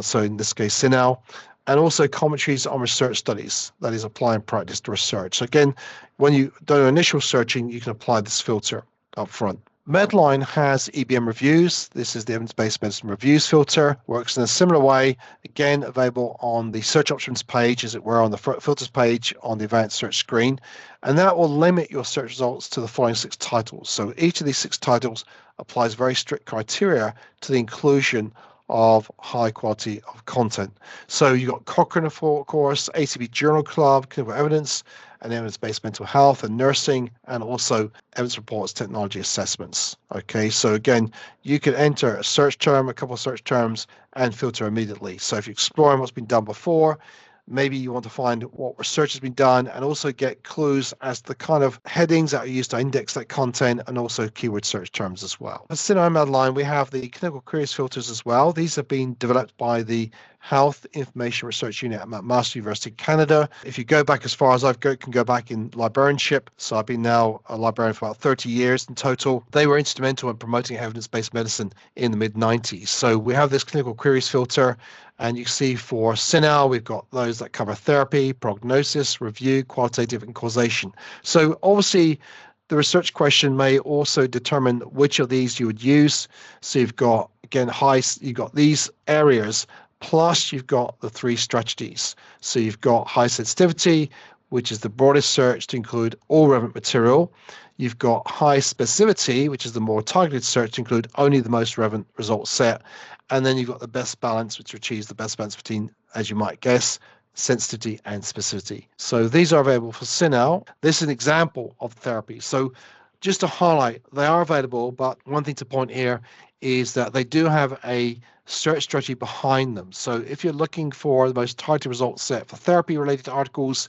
so in this case CINAHL, and also commentaries on research studies, that is applying practice to research. So again, when you do initial searching, you can apply this filter up front. MEDLINE has EBM reviews. This is the evidence-based medicine reviews filter. Works in a similar way. Again, available on the search options page, as it were, on the filters page on the advanced search screen. And that will limit your search results to the following 6 titles. So each of these 6 titles applies very strict criteria to the inclusion of high quality of content. So you've got Cochrane, of course, ACB Journal Club, Clinical Evidence, and evidence-based mental health and nursing, and also evidence reports, technology assessments. Okay, so again, you can enter a search term, a couple of search terms, and filter immediately. So if you're exploring what's been done before, Maybe you want to find what research has been done and also get clues as to the kind of headings that are used to index that content and also keyword search terms as well. For CINAHL and MEDLINE, we have the clinical queries filters as well. These have been developed by the Health Information Research Unit at McMaster University, Canada. If you go back as far as can go back in librarianship. So I've been now a librarian for about 30 years in total. They were instrumental in promoting evidence-based medicine in the mid-90s. So we have this clinical queries filter, and you see for CINAHL, we've got those that cover therapy, prognosis, review, qualitative, and causation. So obviously, the research question may also determine which of these you would use. So you've got, again, you've got these areas, plus you've got the 3 strategies. So you've got high sensitivity, which is the broadest search to include all relevant material. You've got high specificity, which is the more targeted search to include only the most relevant result set. And then you've got the best balance, which achieves the best balance between, as you might guess, sensitivity and specificity. So these are available for CINAHL. This is an example of therapy. So just to highlight, they are available, but one thing to point here is that they do have a search strategy behind them. So if you're looking for the most targeted result set for therapy-related articles,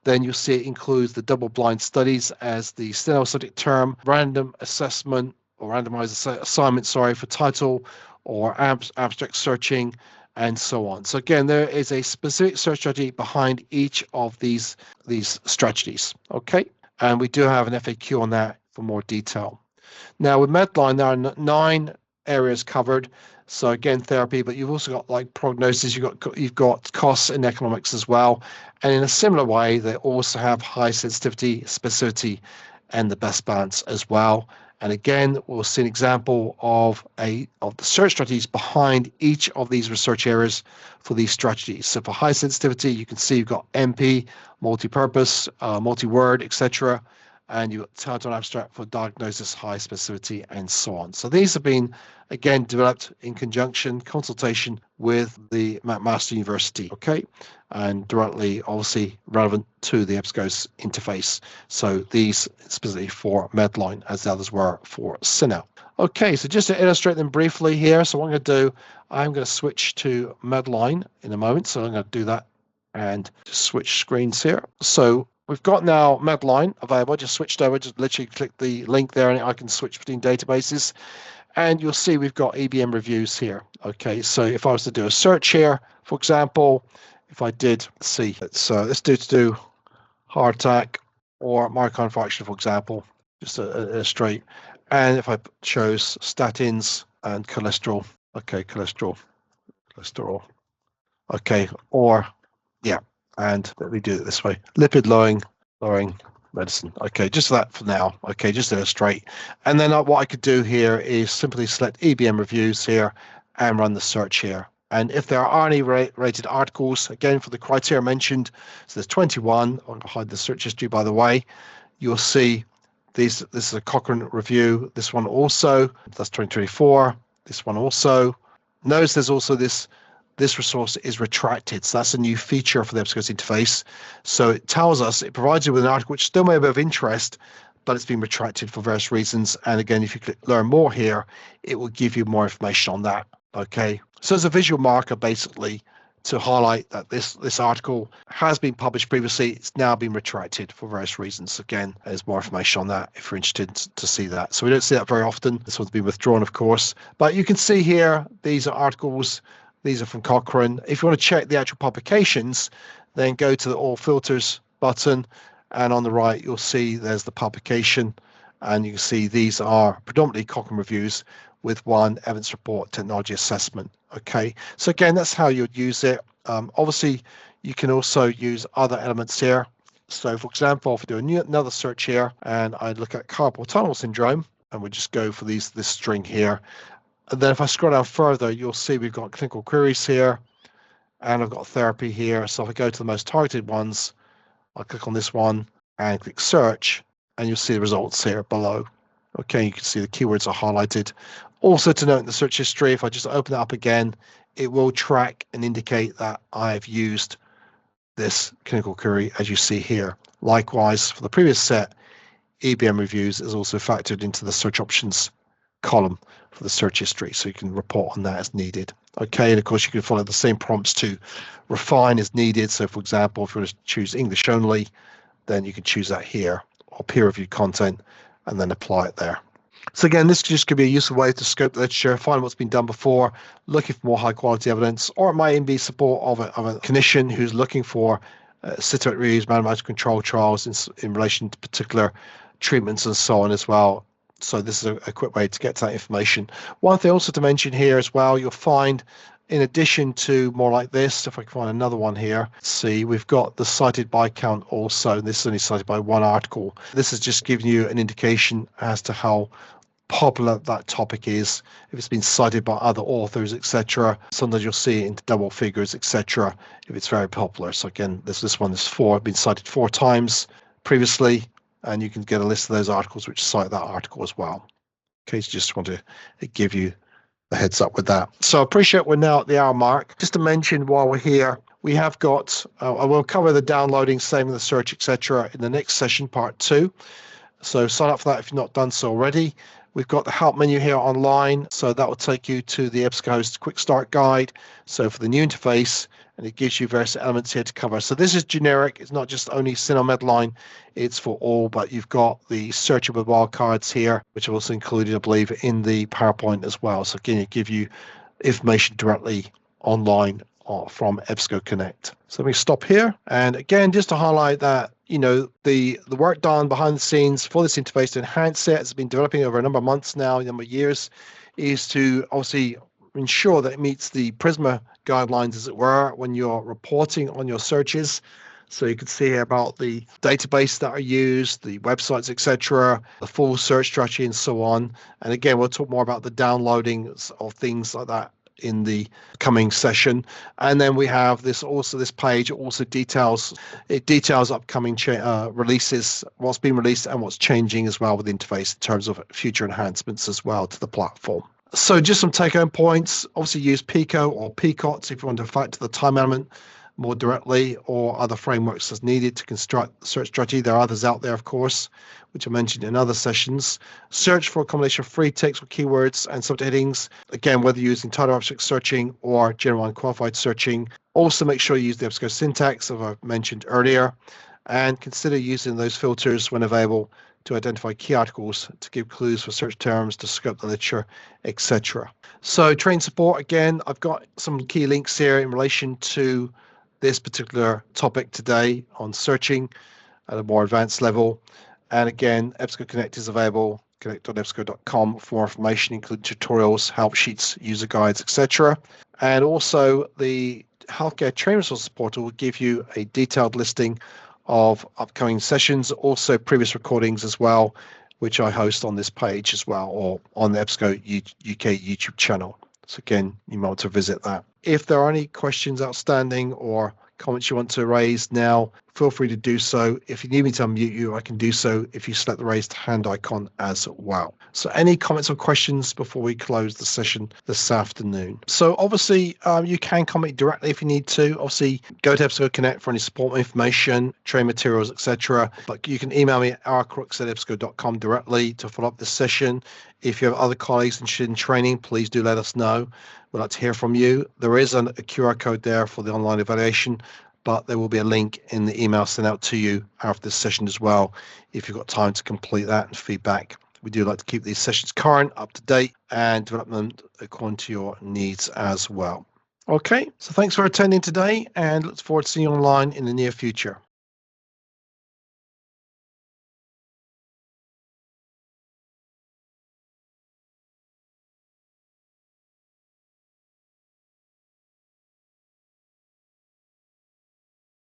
then you'll see it includes the double-blind studies as the CINAHL subject term, random assessment or randomized assignment, for title, or abstract searching, and so on. So again, there is a specific search strategy behind each of these strategies. Okay, and we do have an FAQ on that for more detail. Now with MEDLINE, there are 9 areas covered. So again, therapy, but you've also got like prognosis, you've got costs and economics as well. And in a similar way, they also have high sensitivity, specificity, and the best balance as well. And again, we'll see an example of the search strategies behind each of these research areas for these strategies. So for high sensitivity, you can see you've got MP, multi-purpose, multi-word, etc. And you've got title and abstract for diagnosis, high specificity, and so on. So these have been, again, developed in consultation with the McMaster University, okay? And directly, obviously, relevant to the EBSCOhost interface. So these specifically for MEDLINE, as the others were for CINAHL. Okay, so just to illustrate them briefly here, so what I'm going to do, I'm going to switch to MEDLINE in a moment. So I'm going to do that and just switch screens here. So we've got now MEDLINE available. Just switched over, just literally click the link there and I can switch between databases. And you'll see we've got EBM reviews here. Okay, so if I was to do a search here, for example, if I did, let's do heart attack or myocardial infarction, for example, just to illustrate. And if I chose statins and cholesterol, okay, cholesterol, okay, or yeah, and let me do it this way, lipid lowering medicine. Okay, just that for now. Okay, just to illustrate. And then what I could do here is simply select EBM reviews here and run the search here. And if there are any rated articles, again, for the criteria mentioned, so there's 21, I'm going to hide the search history, by the way, you'll see this is a Cochrane review, this one also, that's 2024, this one also. Notice there's also this resource is retracted. So that's a new feature for the EBSCOhost interface. So it tells us, it provides you with an article which still may be of interest, but it's been retracted for various reasons. And again, if you click learn more here, it will give you more information on that. Okay. So as a visual marker, basically, to highlight that this article has been published previously, it's now been retracted for various reasons. Again, there's more information on that if you're interested to see that. So we don't see that very often. This one's been withdrawn, of course. But you can see here, these are articles. These are from Cochrane. If you want to check the actual publications, then go to the All Filters button, and on the right, you'll see there's the publication, and you can see these are predominantly Cochrane reviews with one evidence report technology assessment. Okay, so again, that's how you'd use it. Obviously, you can also use other elements here. So, for example, if I do another search here, and I look at carpal tunnel syndrome, and we just go for this string here. And then if I scroll down further, you'll see we've got clinical queries here, and I've got therapy here. So if I go to the most targeted ones, I'll click on this one and click search, and you'll see the results here below. Okay, you can see the keywords are highlighted. Also to note in the search history, if I just open it up again, it will track and indicate that I've used this clinical query, as you see here. Likewise, for the previous set, EBM reviews is also factored into the search options column for the search history, so you can report on that as needed. Okay, and of course you can follow the same prompts to refine as needed. So for example, if you want to choose English only, then you can choose that here, or peer reviewed content, and then apply it there. So again, this just could be a useful way to scope the literature, find what's been done before, looking for more high quality evidence, or it might even be support of a clinician who's looking for systematic reviews, randomized control trials in relation to particular treatments and so on as well. So this is a quick way to get to that information. One thing also to mention here as well, you'll find in addition to more like this, if I can find another one here, see, we've got the cited by count also. This is only cited by one article. This is just giving you an indication as to how popular that topic is, if it's been cited by other authors, etc. Sometimes you'll see it into double figures, etc. if it's very popular. So again, this one is been cited 4 times previously, and you can get a list of those articles which cite that article as well. Okay, so just want to give you a heads up with that. So I appreciate we're now at the hour mark. Just to mention while we're here, we have got, I will cover the downloading, saving the search, etc. in the next session, part 2. So sign up for that if you've not done so already. We've got the help menu here online, so that will take you to the EBSCOhost Quick Start Guide. So for the new interface, and it gives you various elements here to cover. So this is generic. It's not just only CINAHL MEDLINE, it's for all, but you've got the searching with wildcards here, which are also included, I believe, in the PowerPoint as well. So again, it gives you information directly online from EBSCO Connect. So let me stop here. And again, just to highlight that, you know, the work done behind the scenes for this interface to enhance it, it's been developing over a number of months now, a number of years, is to obviously ensure that it meets the PRISMA guidelines, as it were, when you're reporting on your searches. So you can see here about the database that are used, the websites, etc., the full search strategy, and so on. And again, we'll talk more about the downloading of things like that in the coming session. And then we have this page also details upcoming releases, what's been released and what's changing as well with the interface in terms of future enhancements as well to the platform. So just some take-home points. Obviously use PICO or PICOTS if you want to factor the time element more directly, or other frameworks as needed to construct the search strategy. There are others out there, of course, which I mentioned in other sessions. Search for a combination of free text with keywords and subheadings. Again, whether you're using title object searching or general unqualified searching. Also make sure you use the EBSCO syntax, as I mentioned earlier, and consider using those filters when available to identify key articles, to give clues for search terms, to scope the literature, etc. So training support, again, I've got some key links here in relation to this particular topic today on searching at a more advanced level. And again, EBSCO Connect is available, connect.ebsco.com, for more information, including tutorials, help sheets, user guides, etc. And also the Healthcare Training Resources portal will give you a detailed listing of upcoming sessions, also previous recordings as well, which I host on this page as well, or on the EBSCO UK YouTube channel. So again, you might want to visit that. If there are any questions outstanding or comments you want to raise now, feel free to do so. If you need me to unmute you, I can do so if you select the raised hand icon as well. So any comments or questions before we close the session this afternoon? So obviously you can comment directly if you need to. Obviously go to EBSCO Connect for any support information, training materials, etc. But you can email me at rcrooks@ebsco.com directly to follow up this session. If you have other colleagues interested in training, please do let us know. We'd like to hear from you. There is a QR code there for the online evaluation, but there will be a link in the email sent out to you after this session as well, if you've got time to complete that and feedback. We do like to keep these sessions current, up to date, and develop them according to your needs as well. Okay, so thanks for attending today, and look forward to seeing you online in the near future.